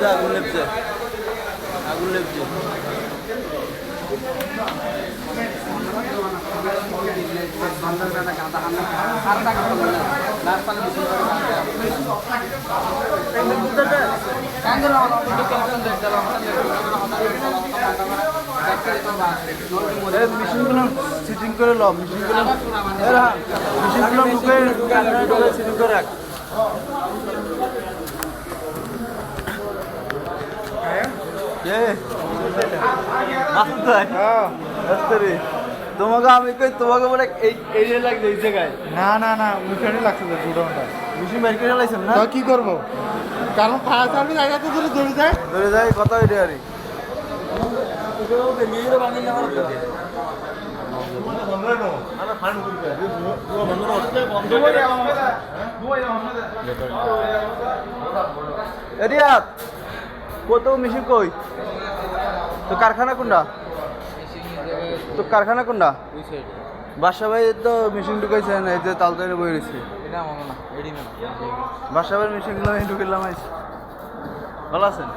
আগুন লেপছে আগুন লেপছে মেশিনগুলো সিটিং করে লো মেশিনগুলো ঢুকে সিটিং করে রাখ তোমাকে আমি কই তোমাকে বলে এই লাগছে এই জায়গায় না না না ওইখানে লাগছে তো গুডাউনটা মেশিন বের করে লাইছেন না কি করবো কারণ ফায়ার সার্ভিস আগে তো ধরে যায় কত এটা আরে কত মেশিন কই তো কারখানা কোনটা বাসা ভাই তো মেশিন ঢুকাইছেন এই যে তালতলে বই রয়েছে বাসা ভাইয়ের মেশিনগুলো ঢুকিলাম ভালো আছেন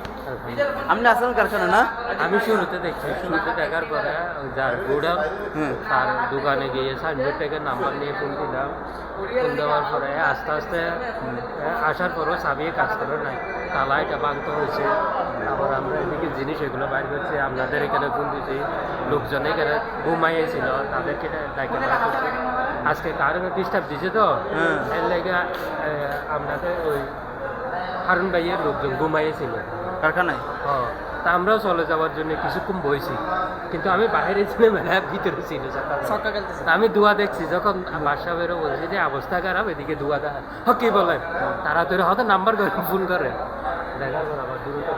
আপনি আছেন কারখানা না আমি শুরুতে দেখার পরে যার গোডাউন তার দোকানে গিয়ে সাইনবোর্ড থেকে নাম্বার নিয়ে ফোন দিলাম ফোন দেওয়ার পরে আস্তে আস্তে আসার পরও চাবিয়ে কাজ করে নাই তালা এটা ভাঙতে হয়েছে আবার আমরা এদিকে জিনিস এগুলো বাইর করছি আপনাদের এখানে ফোন দিচ্ছি লোকজন এখানে ঘুমাইয়েছিল তাদেরকে ডাকে আজকে কারণে ডিস্টার্ব দিছে তো এর লেগে আপনাদের ওই হারুন ভাইয়ের লোকজন ঘুমাইয়েছিল কারখানায় তা আমরাও চলে যাওয়ার জন্য কিছুক্ষণ বইছি কিন্তু আমি বাইরে ছিলাম ভিতরে ছিল আমি দুয়া দেখছি যখন বাসাবেরও বলছি যে অবস্থা খারাপ এদিকে দুয়া দেখা কি বলেন তাড়াতাড়ি হয়তো নাম্বার করে ফোন করে দেখার পর আবার দূরত্ব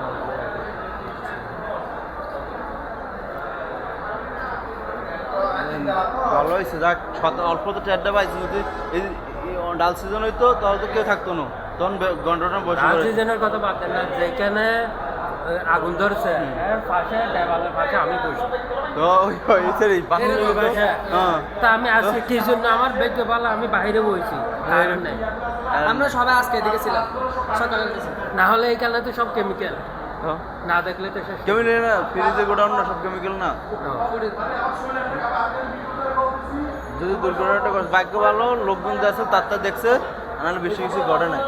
ভালো হয়েছে যাক অল্প তো চারটা পাইছি যদি এই ডাল সিজন হইতো তাহলে তো কেউ থাকতো না তখন ঘন্টাটা বসে সিজনের কথা বাদ দেন না যেখানে আগুন ধরছে পাশে দেওয়ালের পাশে আমি বসি তা আমি আজকে কি জন্য আমার বেগ ভালো আমি বাইরে বইছি আমরা সবাই আজকে এদিকে ছিলাম সকালে না হলে এখানে তো সব কেমিক্যাল না দেখলে তো কেমিক্যাল না ফ্রিজে গোডাউন না সব কেমিক্যাল না যদি দুর্ঘটনাটা ভাগ্য ভালো লোকজন যাচ্ছে তারটা দেখছে নাহলে বেশি কিছু ঘটে না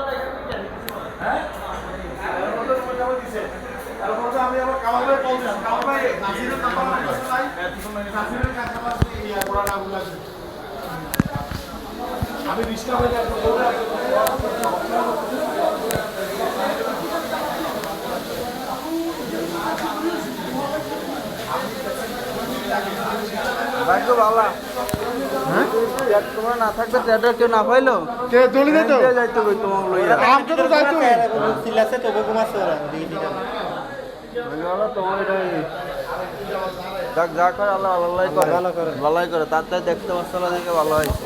আমি রিস্কা হয়ে যাবো ভাগ্য ভালো হ্যাঁ তোমার না থাকবে ট্যাটা কেউ না পাইলো কে চলে যেত যাইতো কই তোমার লইয়া আমকে তো যাইতো সিলাসে তো ঘুমাচ্ছে ওরা দেখি ভালো তোমার এটাই যাক যা করে আল্লাহ আল্লাহ করে ভালোই করে তার তাই দেখতে পাচ্ছ দেখে ভালো হয়েছে